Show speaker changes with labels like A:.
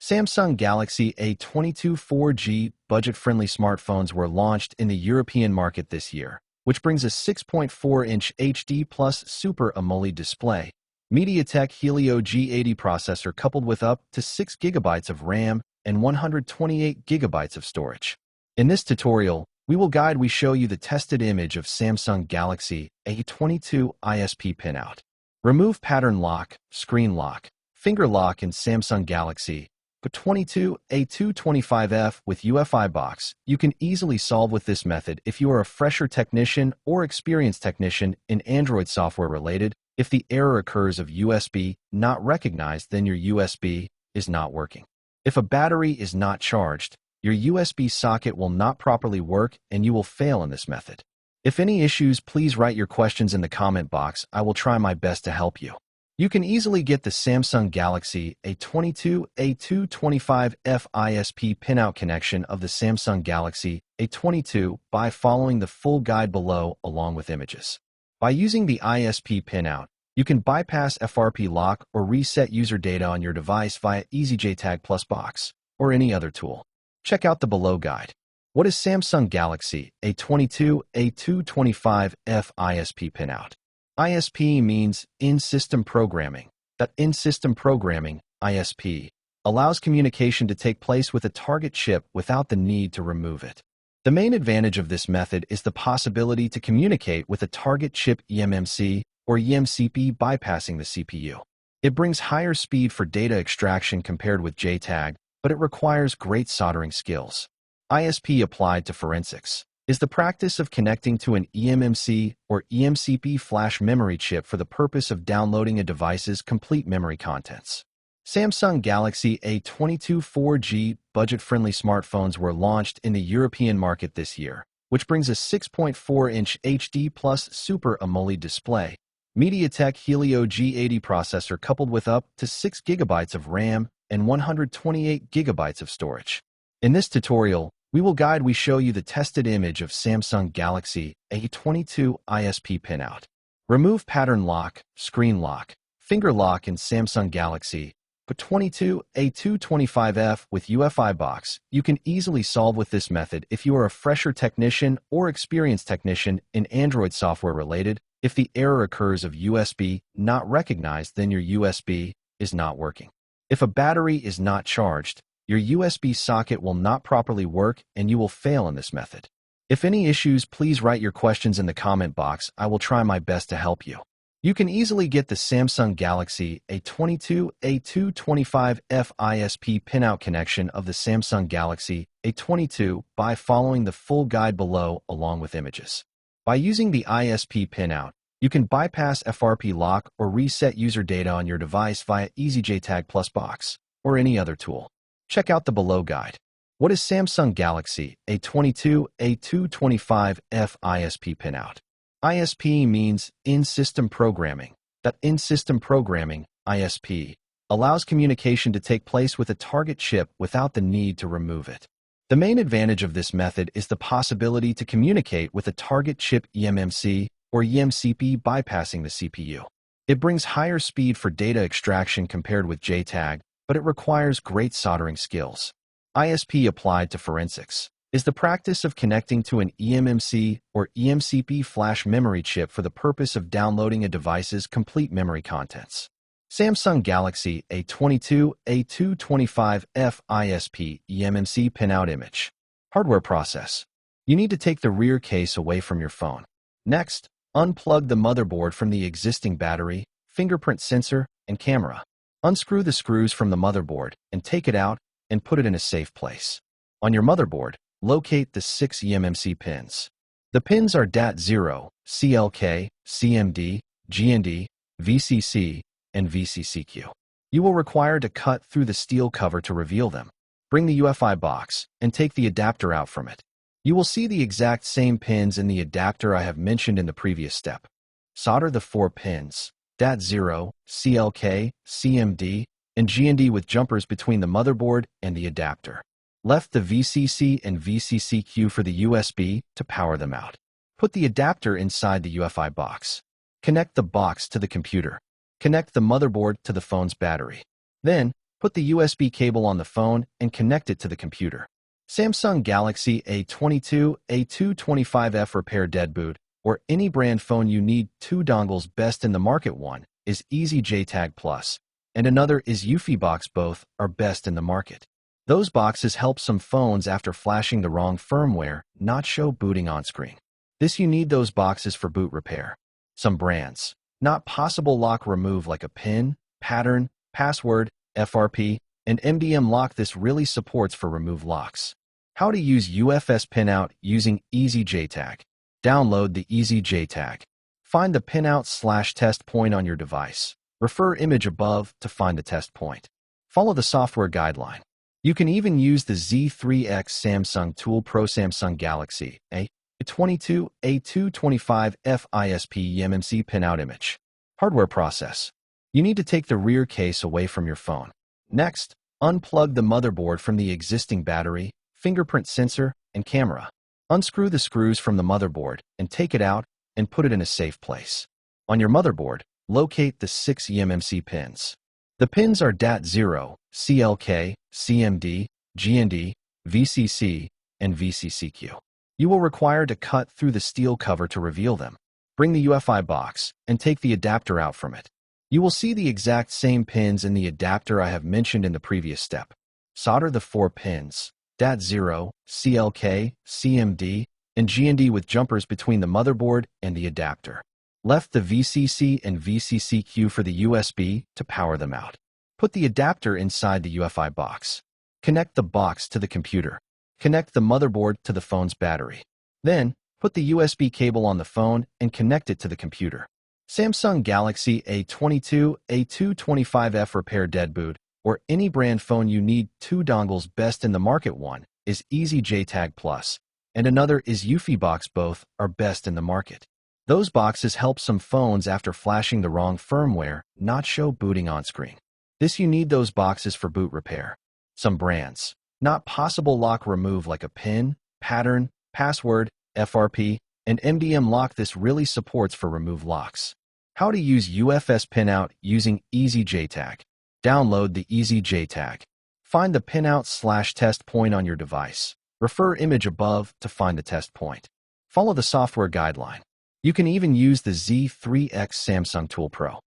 A: Samsung Galaxy A22 4G budget-friendly smartphones were launched in the European market this year, which brings a 6.4-inch HD plus Super AMOLED display, MediaTek Helio G80 processor coupled with up to 6 GB of RAM and 128 GB of storage. In this tutorial, we show you the tested image of Samsung Galaxy A22 ISP PinOUT. Remove pattern lock, screen lock, finger lock in Samsung Galaxy A22 A225F with UFI Box. You can easily solve with this method if you are a fresher technician or experienced technician in Android software related. If the error occurs of USB not recognized, then your USB is not working. If a battery is not charged, your USB socket will not properly work and you will fail in this method. If any issues, please write your questions in the comment box. I will try my best to help you. You can easily get the Samsung Galaxy A22 A225F ISP PinOUT connection of the Samsung Galaxy A22 by following the full guide below along with images. By using the ISP PinOUT, you can bypass FRP lock or reset user data on your device via JTAG Plus Box or any other tool. Check out the below guide. What is Samsung Galaxy A22 A225F ISP PinOUT? ISP means in-system programming. That in-system programming, ISP, allows communication to take place with a target chip without the need to remove it. The main advantage of this method is the possibility to communicate with a target chip eMMC or eMCP bypassing the CPU. It brings higher speed for data extraction compared with JTAG, but it requires great soldering skills. ISP applied to forensics is the practice of connecting to an eMMC or eMCP flash memory chip for the purpose of downloading a device's complete memory contents. Samsung Galaxy A22 4G budget-friendly smartphones were launched in the European market this year, which brings a 6.4-inch HD plus Super AMOLED display, MediaTek Helio G80 processor coupled with up to 6 GB of RAM and 128 GB of storage. In this tutorial, we show you the tested image of Samsung Galaxy A22 ISP PinOUT. Remove pattern lock, screen lock, finger lock in Samsung Galaxy A22 A225F with UFI Box. You can easily solve with this method if you are a fresher technician or experienced technician in Android software related. If the error occurs of USB not recognized, then your USB is not working. If a battery is not charged, your USB socket will not properly work and you will fail in this method. If any issues, please write your questions in the comment box. I will try my best to help you. You can easily get the Samsung Galaxy A22 A225F ISP PinOUT connection of the Samsung Galaxy A22 by following the full guide below along with images. By using the ISP PinOUT, you can bypass FRP lock or reset user data on your device via JTAG Plus Box or any other tool. Check out the below guide. What is Samsung Galaxy A22 A225F ISP PinOUT? ISP means in-system programming. That in-system programming, ISP, allows communication to take place with a target chip without the need to remove it. The main advantage of this method is the possibility to communicate with a target chip eMMC or eMCP bypassing the CPU. It brings higher speed for data extraction compared with JTAG, but it requires great soldering skills. ISP applied to forensics is the practice of connecting to an eMMC or eMCP flash memory chip for the purpose of downloading a device's complete memory contents. Samsung Galaxy A22 A225F ISP eMMC PinOUT image. Hardware process. You need to take the rear case away from your phone. Next, unplug the motherboard from the existing battery, fingerprint sensor, and camera. Unscrew the screws from the motherboard and take it out and put it in a safe place. On your motherboard, locate the 6 eMMC pins. The pins are DAT0, CLK, CMD, GND, VCC, and VCCQ. You will require to cut through the steel cover to reveal them. Bring the UFI box and take the adapter out from it. You will see the exact same pins in the adapter I have mentioned in the previous step. Solder the 4 pins, DAT0, CLK, CMD, and GND with jumpers between the motherboard and the adapter. Left the VCC and VCCQ for the USB to power them out. Put the adapter inside the UFI box. Connect the box to the computer. Connect the motherboard to the phone's battery. Then, put the USB cable on the phone and connect it to the computer. Samsung Galaxy A22 A225F repair dead boot, or any brand phone you need two dongles. Best in the market one is Easy JTAG Plus, and another is UFI Box. Both are best in the market. Those boxes help some phones after flashing the wrong firmware not show booting on screen. You need those boxes for boot repair. Some brands, not possible lock remove like a pin, pattern, password, FRP, and MDM lock. This really supports for remove locks. How to use UFI PinOUT using Easy JTAG. Download the Easy JTAG. Find the pinout/test point on your device. Refer image above to find the test point. Follow the software guideline. You can even use the Z3X Samsung Tool Pro. Samsung Galaxy A22 A225F ISP PinOUT image. Hardware process. You need to take the rear case away from your phone. Next, unplug the motherboard from the existing battery, fingerprint sensor, and camera. Unscrew the screws from the motherboard and take it out and put it in a safe place. On your motherboard, locate the 6 eMMC pins. The pins are DAT0, CLK, CMD, GND, VCC, and VCCQ. You will require to cut through the steel cover to reveal them. Bring the UFI box and take the adapter out from it. You will see the exact same pins in the adapter I have mentioned in the previous step. Solder the 4 pins, DAT0, CLK, CMD, and GND with jumpers between the motherboard and the adapter. Left the VCC and VCCQ for the USB to power them out. Put the adapter inside the UFI box. Connect the box to the computer. Connect the motherboard to the phone's battery. Then, put the USB cable on the phone and connect it to the computer. Samsung Galaxy A22 A225F repair dead boot, or any brand phone you need two dongles. Best in the market one is Easy JTAG Plus, and another is UFI Box. Both are best in the market. Those boxes help some phones after flashing the wrong firmware not show booting on screen. You need those boxes for boot repair. Some brands, not possible lock remove like a pin, pattern, password, FRP, and MDM lock. This really supports for remove locks. How to use UFI PinOUT using Easy JTAG. Download the Easy JTAG. Find the pinout/test point on your device. Refer image above to find the test point. Follow the software guideline. You can even use the Z3X Samsung Tool Pro.